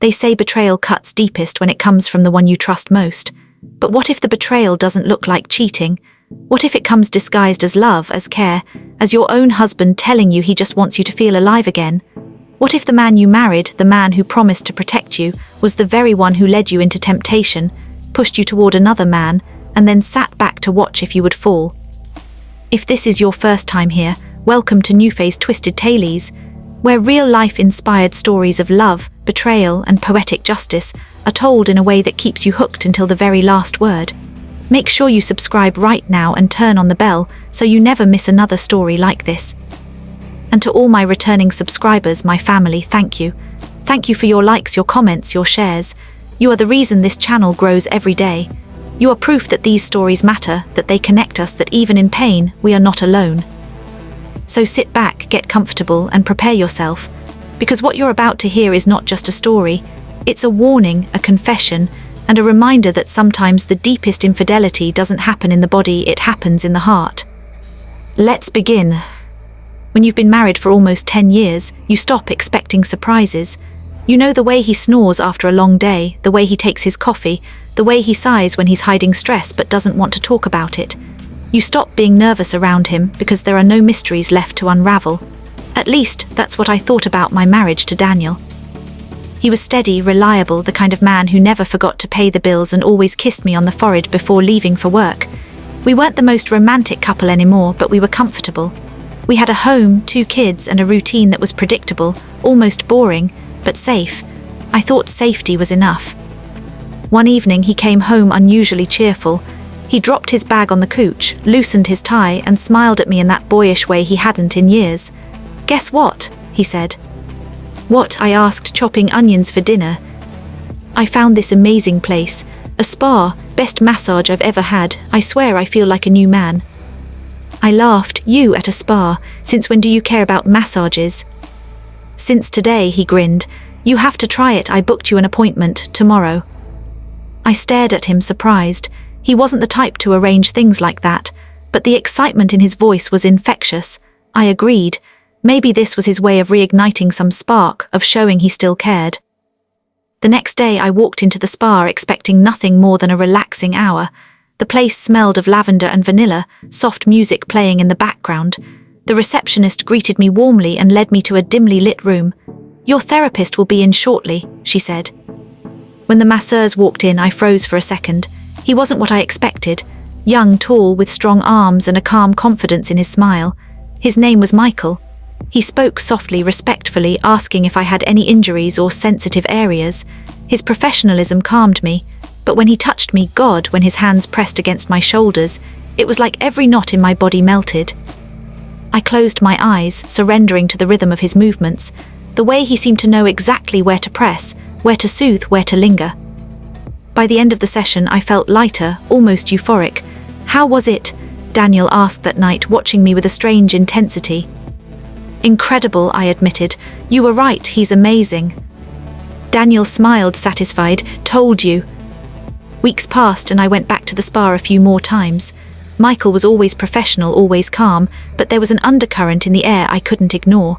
They say betrayal cuts deepest when it comes from the one you trust most. But what if the betrayal doesn't look like cheating? What if it comes disguised as love, as care, as your own husband telling you he just wants you to feel alive again? What if the man you married, the man who promised to protect you, was the very one who led you into temptation, pushed you toward another man, and then sat back to watch if you would fall? If this is your first time here, welcome to New Phase Twisted Tales, where real-life inspired stories of love, betrayal, and poetic justice are told in a way that keeps you hooked until the very last word. Make sure you subscribe right now and turn on the bell so you never miss another story like this. And to all my returning subscribers, my family, thank you. Thank you for your likes, your comments, your shares. You are the reason this channel grows every day. You are proof that these stories matter, that they connect us, that even in pain, we are not alone. So sit back, get comfortable, and prepare yourself, because what you're about to hear is not just a story, it's a warning, a confession, and a reminder that sometimes the deepest infidelity doesn't happen in the body, it happens in the heart. Let's begin. When you've been married for almost 10 years, you stop expecting surprises. You know the way he snores after a long day, the way he takes his coffee, the way he sighs when he's hiding stress but doesn't want to talk about it. You stop being nervous around him because there are no mysteries left to unravel. At least, that's what I thought about my marriage to Daniel. He was steady, reliable, the kind of man who never forgot to pay the bills and always kissed me on the forehead before leaving for work. We weren't the most romantic couple anymore, but we were comfortable. We had a home, 2 kids, and a routine that was predictable, almost boring, but safe. I thought safety was enough. One evening he came home unusually cheerful. He dropped his bag on the couch, loosened his tie, and smiled at me in that boyish way he hadn't in years. "Guess what?" he said. "What?" I asked, chopping onions for dinner. "I found this amazing place. A spa, best massage I've ever had. I swear I feel like a new man." I laughed. "You at a spa? Since when do you care about massages?" "Since today," he grinned. "You have to try it. I booked you an appointment tomorrow." I stared at him, surprised. He wasn't the type to arrange things like that, but the excitement in his voice was infectious. I agreed. Maybe this was his way of reigniting some spark, of showing he still cared. The next day I walked into the spa expecting nothing more than a relaxing hour. The place smelled of lavender and vanilla, soft music playing in the background. The receptionist greeted me warmly and led me to a dimly lit room. "Your therapist will be in shortly," she said. When the masseurs walked in, I froze for a second. He wasn't what I expected. Young, tall, with strong arms and a calm confidence in his smile. His name was Michael. He spoke softly, respectfully, asking if I had any injuries or sensitive areas. His professionalism calmed me, but when he touched me, God, when his hands pressed against my shoulders, it was like every knot in my body melted. I closed my eyes, surrendering to the rhythm of his movements, the way he seemed to know exactly where to press, where to soothe, where to linger. By the end of the session, I felt lighter, almost euphoric. "How was it?" Daniel asked that night, watching me with a strange intensity. "Incredible," I admitted. "You were right, he's amazing." Daniel smiled, satisfied. "Told you." Weeks passed and I went back to the spa a few more times. Michael was always professional, always calm, but there was an undercurrent in the air I couldn't ignore.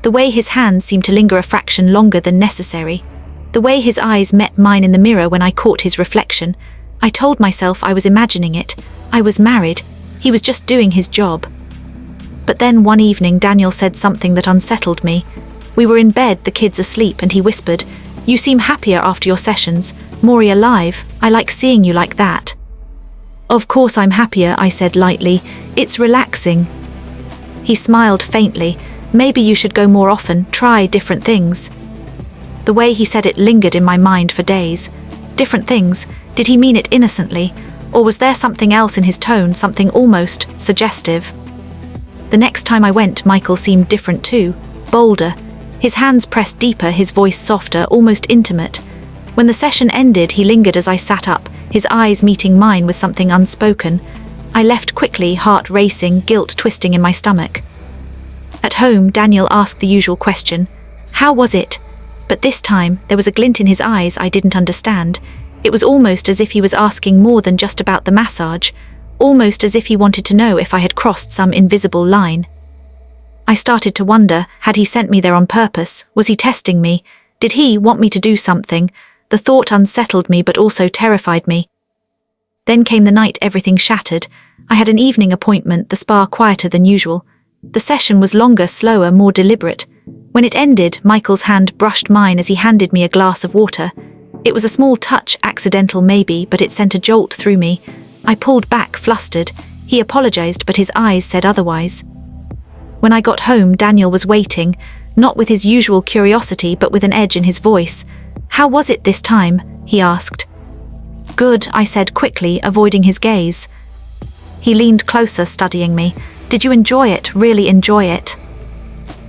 The way his hands seemed to linger a fraction longer than necessary. The way his eyes met mine in the mirror when I caught his reflection. I told myself I was imagining it. I was married. He was just doing his job. But then one evening Daniel said something that unsettled me. We were in bed, the kids asleep, and he whispered, "You seem happier after your sessions, more alive. I like seeing you like that." "Of course I'm happier," I said lightly. "It's relaxing." He smiled faintly. "Maybe you should go more often, try different things." The way he said it lingered in my mind for days. Different things? Did he mean it innocently? Or was there something else in his tone, something almost suggestive? The next time I went, Michael seemed different too, bolder. His hands pressed deeper, his voice softer, almost intimate. When the session ended, he lingered as I sat up, his eyes meeting mine with something unspoken. I left quickly, heart racing, guilt twisting in my stomach. At home, Daniel asked the usual question, "How was it?" But this time, there was a glint in his eyes I didn't understand. It was almost as if he was asking more than just about the massage, almost as if he wanted to know if I had crossed some invisible line. I started to wonder, had he sent me there on purpose? Was he testing me? Did he want me to do something? The thought unsettled me but also terrified me. Then came the night everything shattered. I had an evening appointment, the spa quieter than usual. The session was longer, slower, more deliberate. When it ended, Michael's hand brushed mine as he handed me a glass of water. It was a small touch, accidental maybe, but it sent a jolt through me. I pulled back, flustered. He apologized, but his eyes said otherwise. When I got home, Daniel was waiting, not with his usual curiosity, but with an edge in his voice. "How was it this time?" he asked. "Good," I said quickly, avoiding his gaze. He leaned closer, studying me. "Did you enjoy it, really enjoy it?"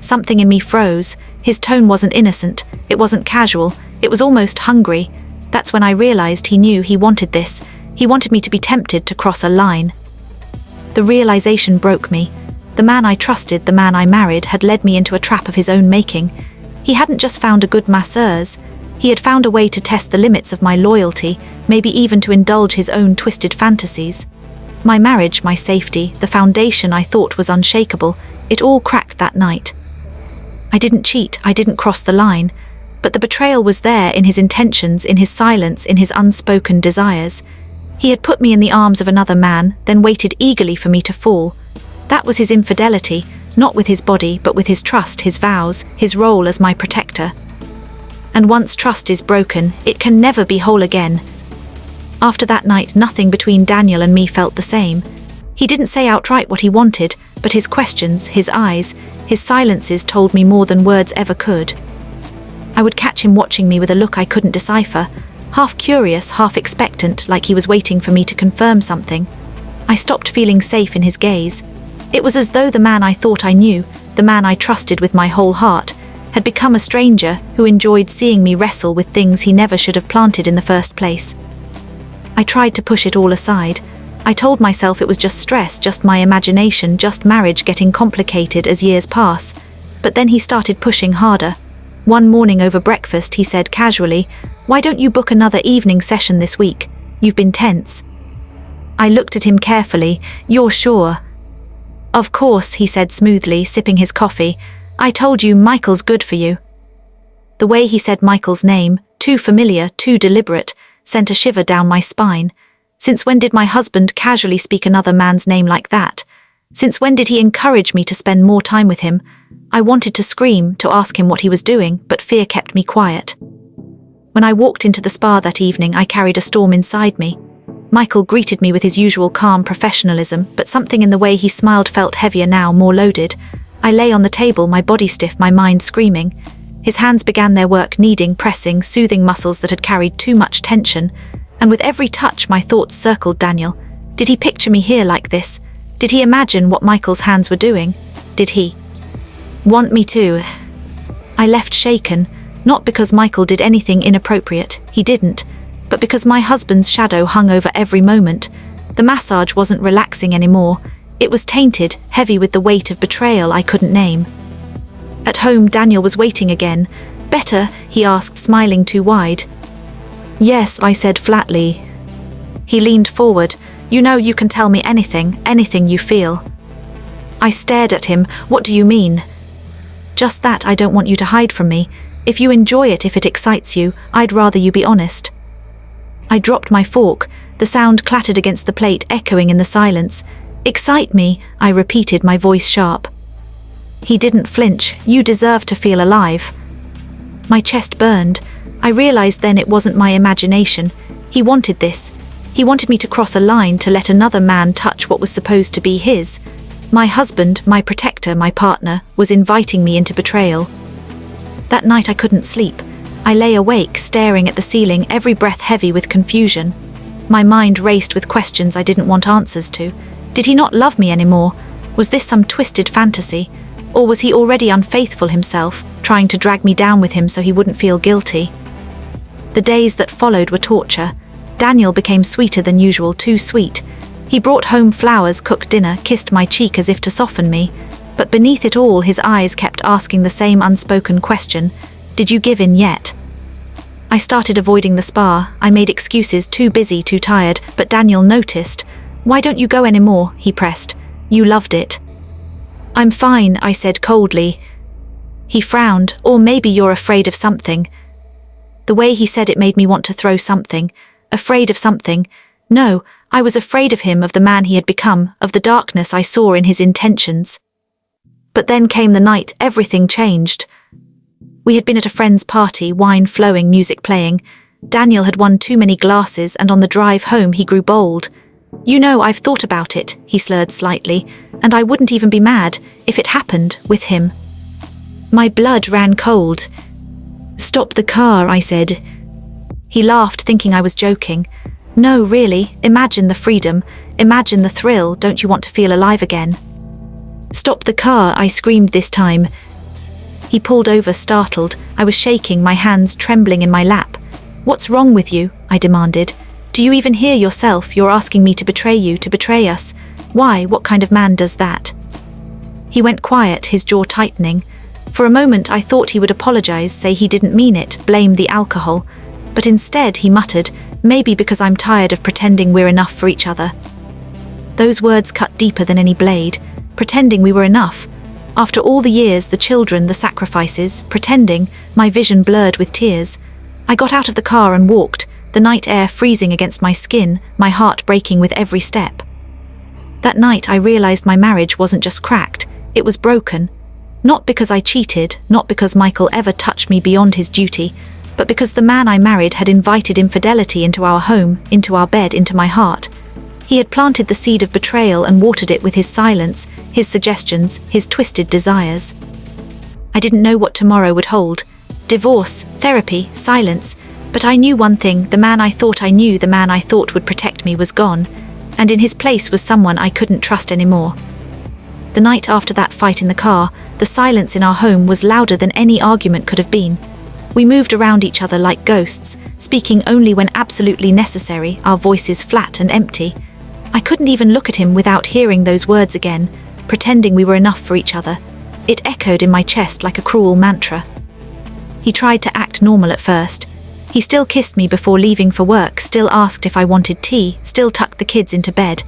Something in me froze. His tone wasn't innocent, it wasn't casual, it was almost hungry. That's when I realized he knew he wanted this. He wanted me to be tempted to cross a line. The realization broke me. The man I trusted, the man I married, had led me into a trap of his own making. He hadn't just found a good masseuse, he had found a way to test the limits of my loyalty, maybe even to indulge his own twisted fantasies. My marriage, my safety, the foundation I thought was unshakable, it all cracked that night. I didn't cheat, I didn't cross the line, but the betrayal was there in his intentions, in his silence, in his unspoken desires. He had put me in the arms of another man, then waited eagerly for me to fall. That was his infidelity, not with his body, but with his trust, his vows, his role as my protector. And once trust is broken, it can never be whole again. After that night, nothing between Daniel and me felt the same. He didn't say outright what he wanted, but his questions, his eyes, his silences told me more than words ever could. I would catch him watching me with a look I couldn't decipher, half curious, half expectant, like he was waiting for me to confirm something. I stopped feeling safe in his gaze. It was as though the man I thought I knew, the man I trusted with my whole heart, had become a stranger who enjoyed seeing me wrestle with things he never should have planted in the first place. I tried to push it all aside. I told myself it was just stress, just my imagination, just marriage getting complicated as years pass. But then he started pushing harder. One morning over breakfast, he said casually, "Why don't you book another evening session this week? You've been tense." I looked at him carefully. "You're sure?" "Of course," he said smoothly, sipping his coffee. "I told you Michael's good for you." The way he said Michael's name, too familiar, too deliberate, sent a shiver down my spine. Since when did my husband casually speak another man's name like that? Since when did he encourage me to spend more time with him? I wanted to scream, to ask him what he was doing, but fear kept me quiet. When I walked into the spa that evening, I carried a storm inside me. Michael greeted me with his usual calm professionalism, but something in the way he smiled felt heavier now, more loaded. I lay on the table, my body stiff, my mind screaming. His hands began their work, kneading, pressing, soothing muscles that had carried too much tension. And with every touch, my thoughts circled Daniel. Did he picture me here like this? Did he imagine what Michael's hands were doing? Did he want me to? I left shaken, not because Michael did anything inappropriate, he didn't, but because my husband's shadow hung over every moment. The massage wasn't relaxing anymore. It was tainted, heavy with the weight of betrayal I couldn't name. At home, Daniel was waiting again. "Better?" he asked, smiling too wide. "Yes," I said flatly. He leaned forward. "You know you can tell me anything, anything you feel." I stared at him. "What do you mean?" "Just that I don't want you to hide from me. If you enjoy it, if it excites you, I'd rather you be honest." I dropped my fork. The sound clattered against the plate, echoing in the silence. "Excite me," I repeated, my voice sharp. He didn't flinch. "You deserve to feel alive." My chest burned. I realized then it wasn't my imagination. He wanted this. He wanted me to cross a line, to let another man touch what was supposed to be his. My husband, my protector, my partner, was inviting me into betrayal. That night I couldn't sleep. I lay awake, staring at the ceiling, every breath heavy with confusion. My mind raced with questions I didn't want answers to. Did he not love me anymore? Was this some twisted fantasy? Or was he already unfaithful himself, trying to drag me down with him so he wouldn't feel guilty? The days that followed were torture. Daniel became sweeter than usual, too sweet. He brought home flowers, cooked dinner, kissed my cheek as if to soften me. But beneath it all, his eyes kept asking the same unspoken question. Did you give in yet? I started avoiding the spa. I made excuses, too busy, too tired, but Daniel noticed. Why don't you go anymore? He pressed. You loved it. I'm fine, I said coldly. He frowned. Or maybe you're afraid of something. The way he said it made me want to throw something. Afraid of something. No, I was afraid of him, of the man he had become, of the darkness I saw in his intentions. But then came the night. Everything changed. We had been at a friend's party, wine flowing, music playing. Daniel had won too many glasses, and on the drive home he grew bold. You know, I've thought about it, he slurred slightly, and I wouldn't even be mad if it happened with him. My blood ran cold. Stop the car, I said. He laughed, thinking I was joking. No, really, imagine the freedom, imagine the thrill. Don't you want to feel alive again? Stop the car, I screamed this time. He pulled over, startled. I was shaking, my hands trembling in my lap. What's wrong with you? I demanded. Do you even hear yourself? You're asking me to betray you, to betray us. Why? What kind of man does that? He went quiet, his jaw tightening. For a moment I thought he would apologize, say he didn't mean it, blame the alcohol. But instead he muttered, maybe because I'm tired of pretending we're enough for each other. Those words cut deeper than any blade. Pretending we were enough. After all the years, the children, the sacrifices, pretending, my vision blurred with tears. I got out of the car and walked, the night air freezing against my skin, my heart breaking with every step. That night I realized my marriage wasn't just cracked, it was broken. Not because I cheated, not because Michael ever touched me beyond his duty, but because the man I married had invited infidelity into our home, into our bed, into my heart. He had planted the seed of betrayal and watered it with his silence, his suggestions, his twisted desires. I didn't know what tomorrow would hold. Divorce, therapy, silence. But I knew one thing, the man I thought I knew, the man I thought would protect me was gone, and in his place was someone I couldn't trust anymore. The night after that fight in the car, the silence in our home was louder than any argument could have been. We moved around each other like ghosts, speaking only when absolutely necessary, our voices flat and empty. I couldn't even look at him without hearing those words again, pretending we were enough for each other. It echoed in my chest like a cruel mantra. He tried to act normal at first. He still kissed me before leaving for work, still asked if I wanted tea, still tucked the kids into bed.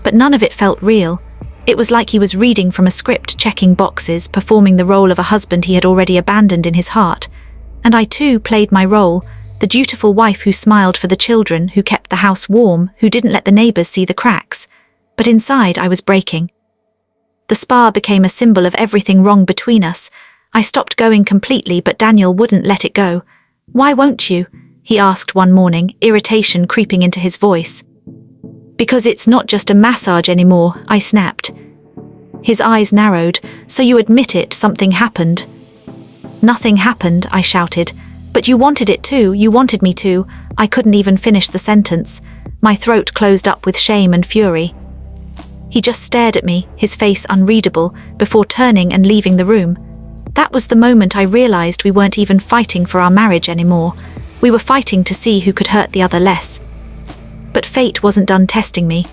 But none of it felt real. It was like he was reading from a script, checking boxes, performing the role of a husband he had already abandoned in his heart. And I too played my role, the dutiful wife who smiled for the children, who kept the house warm, who didn't let the neighbors see the cracks. But inside I was breaking. The spa became a symbol of everything wrong between us. I stopped going completely, but Daniel wouldn't let it go. Why won't you? He asked one morning, irritation creeping into his voice. Because it's not just a massage anymore, I snapped. His eyes narrowed. So you admit it, something happened. Nothing happened, I shouted. But you wanted it too, you wanted me to. I couldn't even finish the sentence. My throat closed up with shame and fury. He just stared at me, his face unreadable, before turning and leaving the room. That was the moment I realized we weren't even fighting for our marriage anymore. We were fighting to see who could hurt the other less. But fate wasn't done testing me.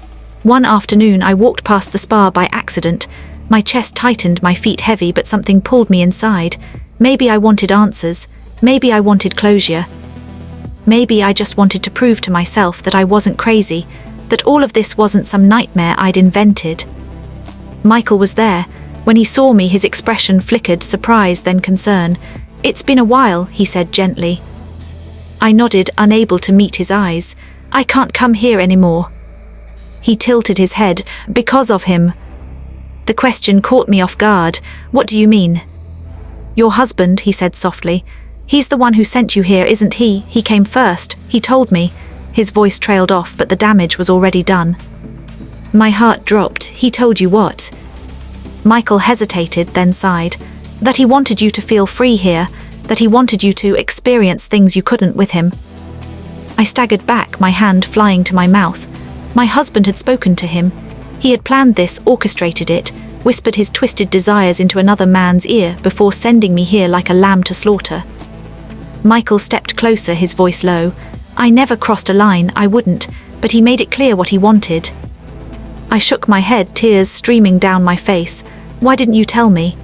One afternoon I walked past the spa by accident. My chest tightened, my feet heavy, but something pulled me inside. Maybe I wanted answers. Maybe I wanted closure. Maybe I just wanted to prove to myself that I wasn't crazy, that all of this wasn't some nightmare I'd invented. Michael was there. When he saw me, his expression flickered, surprise, then concern. It's been a while, he said gently. I nodded, unable to meet his eyes. I can't come here anymore. He tilted his head. Because of him. The question caught me off guard. What do you mean? Your husband, he said softly. He's the one who sent you here, isn't he? He came first, he told me. His voice trailed off, but the damage was already done. My heart dropped. He told you what? Michael hesitated, then sighed. That he wanted you to feel free here, that he wanted you to experience things you couldn't with him. I staggered back, my hand flying to my mouth. My husband had spoken to him. He had planned this, orchestrated it, whispered his twisted desires into another man's ear before sending me here like a lamb to slaughter. Michael stepped closer, his voice low. I never crossed a line, I wouldn't, but he made it clear what he wanted. I shook my head, tears streaming down my face. Why didn't you tell me?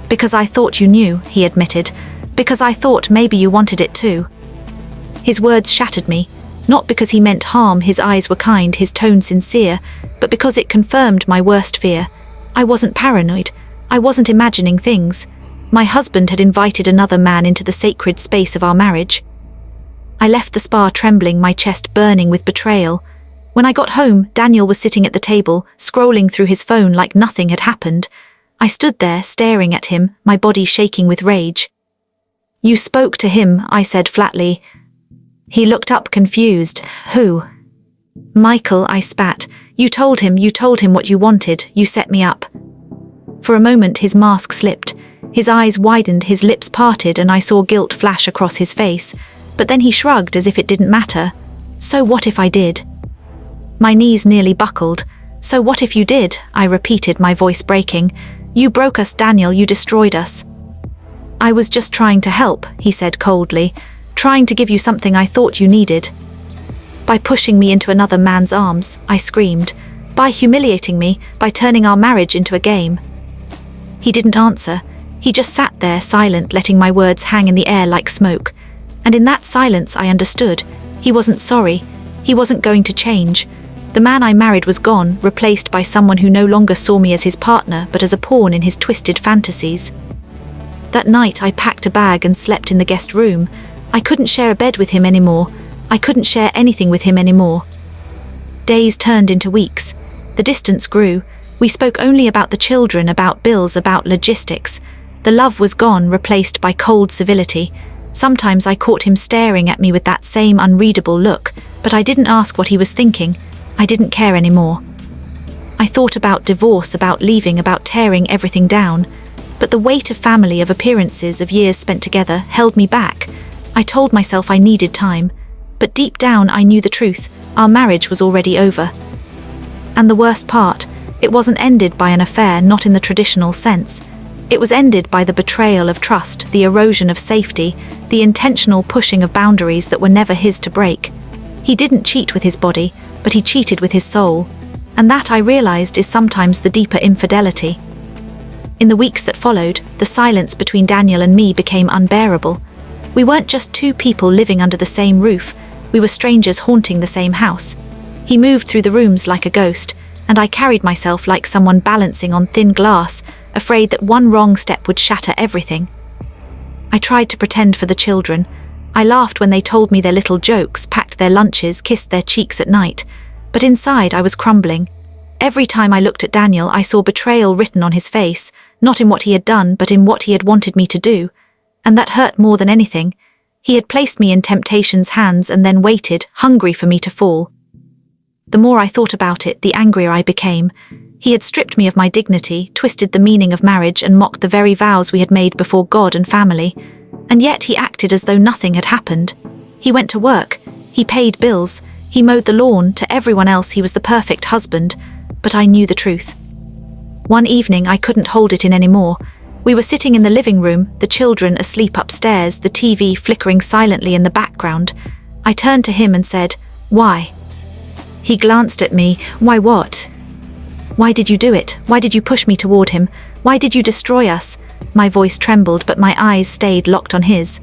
Because I thought you knew, he admitted. Because I thought maybe you wanted it too. His words shattered me, not because he meant harm, his eyes were kind, his tone sincere, but because it confirmed my worst fear. I wasn't paranoid. I wasn't imagining things. My husband had invited another man into the sacred space of our marriage. I left the spa trembling, my chest burning with betrayal. When I got home, Daniel was sitting at the table, scrolling through his phone like nothing had happened. I stood there, staring at him, my body shaking with rage. "You spoke to him," I said flatly. He looked up confused. "Who?" "Michael," I spat. You told him what you wanted, you set me up." For a moment his mask slipped. His eyes widened, his lips parted, and I saw guilt flash across his face. But then he shrugged as if it didn't matter. "So what if I did?" My knees nearly buckled. "So what if you did?" I repeated, my voice breaking. "You broke us, Daniel, you destroyed us." "I was just trying to help," he said coldly. "Trying to give you something I thought you needed." "By pushing me into another man's arms," I screamed. "By humiliating me, by turning our marriage into a game." He didn't answer. He just sat there, silent, letting my words hang in the air like smoke. And in that silence I understood. He wasn't sorry. He wasn't going to change. The man I married was gone, replaced by someone who no longer saw me as his partner, but as a pawn in his twisted fantasies. That night I packed a bag and slept in the guest room. I couldn't share a bed with him anymore. I couldn't share anything with him anymore. Days turned into weeks. The distance grew. We spoke only about the children, about bills, about logistics. The love was gone, replaced by cold civility. Sometimes I caught him staring at me with that same unreadable look, but I didn't ask what he was thinking. I didn't care anymore. I thought about divorce, about leaving, about tearing everything down. But the weight of family, of appearances, of years spent together, held me back. I told myself I needed time. But deep down I knew the truth. Our marriage was already over. And the worst part, it wasn't ended by an affair, not in the traditional sense. It was ended by the betrayal of trust, the erosion of safety, the intentional pushing of boundaries that were never his to break. He didn't cheat with his body, but he cheated with his soul. And that, I realized, is sometimes the deeper infidelity. In the weeks that followed, the silence between Daniel and me became unbearable. We weren't just two people living under the same roof. We were strangers haunting the same house. He moved through the rooms like a ghost, and I carried myself like someone balancing on thin glass, afraid that one wrong step would shatter everything. I tried to pretend for the children. I laughed when they told me their little jokes, packed their lunches, kissed their cheeks at night. But inside I was crumbling. Every time I looked at Daniel, I saw betrayal written on his face, not in what he had done, but in what he had wanted me to do. And that hurt more than anything. He had placed me in temptation's hands and then waited, hungry for me to fall. The more I thought about it, the angrier I became. He had stripped me of my dignity, twisted the meaning of marriage, and mocked the very vows we had made before God and family. And yet he acted as though nothing had happened. He went to work. He paid bills. He mowed the lawn. To everyone else he was the perfect husband. But I knew the truth. One evening I couldn't hold it in anymore. We were sitting in the living room, the children asleep upstairs, the TV flickering silently in the background. I turned to him and said, "Why?" He glanced at me. "Why what?" "Why did you do it? Why did you push me toward him? Why did you destroy us?" My voice trembled, but my eyes stayed locked on his.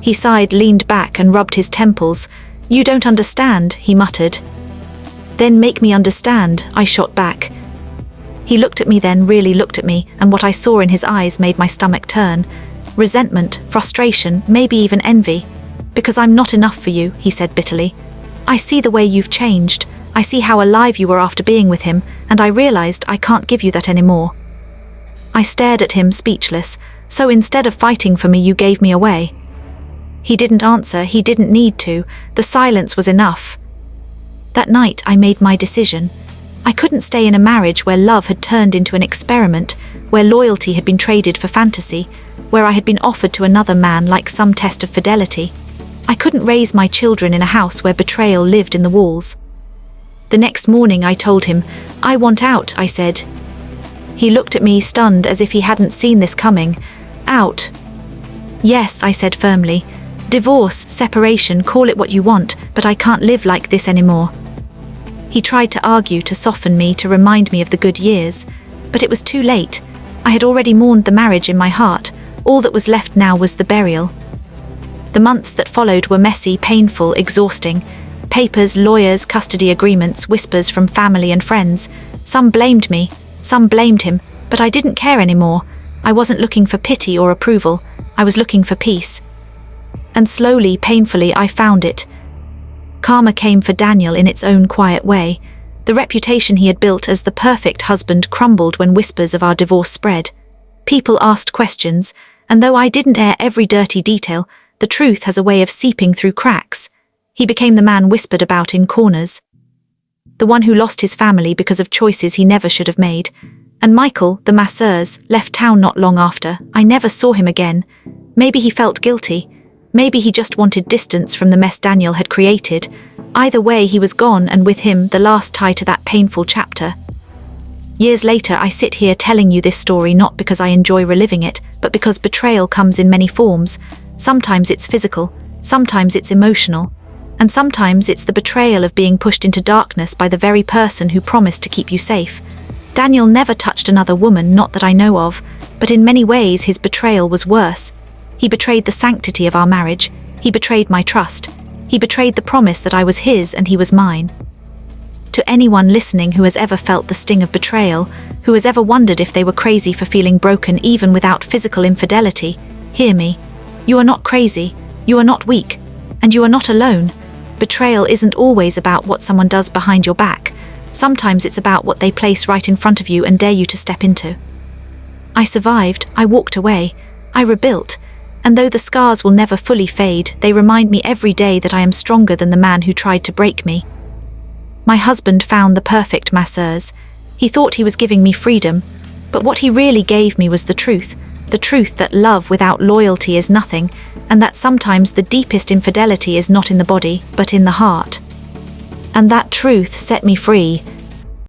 He sighed, leaned back, and rubbed his temples. "You don't understand," he muttered. "Then make me understand," I shot back. He looked at me then, really looked at me, and what I saw in his eyes made my stomach turn. Resentment, frustration, maybe even envy. "Because I'm not enough for you," he said bitterly. "I see the way you've changed. I see how alive you were after being with him, and I realized I can't give you that anymore." I stared at him, speechless. "So instead of fighting for me, you gave me away?" He didn't answer. He didn't need to. The silence was enough. That night I made my decision. I couldn't stay in a marriage where love had turned into an experiment, where loyalty had been traded for fantasy, where I had been offered to another man like some test of fidelity. I couldn't raise my children in a house where betrayal lived in the walls. The next morning I told him, "I want out," I said. He looked at me, stunned, as if he hadn't seen this coming. "Out?" "Yes," I said firmly. "Divorce, separation, call it what you want, but I can't live like this anymore." He tried to argue, to soften me, to remind me of the good years. But it was too late. I had already mourned the marriage in my heart. All that was left now was the burial. The months that followed were messy, painful, exhausting. Papers, lawyers, custody agreements, whispers from family and friends. Some blamed me, some blamed him, but I didn't care anymore. I wasn't looking for pity or approval. I was looking for peace. And slowly, painfully, I found it. Karma came for Daniel in its own quiet way. The reputation he had built as the perfect husband crumbled when whispers of our divorce spread. People asked questions, and though I didn't air every dirty detail, the truth has a way of seeping through cracks. He became the man whispered about in corners. The one who lost his family because of choices he never should have made. And Michael, the masseurs, left town not long after. I never saw him again. Maybe he felt guilty. Maybe he just wanted distance from the mess Daniel had created. Either way, he was gone, and with him, the last tie to that painful chapter. Years later, I sit here telling you this story not because I enjoy reliving it, but because betrayal comes in many forms. Sometimes it's physical, sometimes it's emotional, and sometimes it's the betrayal of being pushed into darkness by the very person who promised to keep you safe. Daniel never touched another woman, not that I know of, but in many ways his betrayal was worse. He betrayed the sanctity of our marriage. He betrayed my trust. He betrayed the promise that I was his and he was mine. To anyone listening who has ever felt the sting of betrayal, who has ever wondered if they were crazy for feeling broken even without physical infidelity, hear me. You are not crazy, you are not weak, and you are not alone. Betrayal isn't always about what someone does behind your back. Sometimes it's about what they place right in front of you and dare you to step into. I survived, I walked away, I rebuilt, and though the scars will never fully fade, they remind me every day that I am stronger than the man who tried to break me. My husband found the perfect masseurs. He thought he was giving me freedom, but what he really gave me was the truth that love without loyalty is nothing, and that sometimes the deepest infidelity is not in the body, but in the heart. And that truth set me free.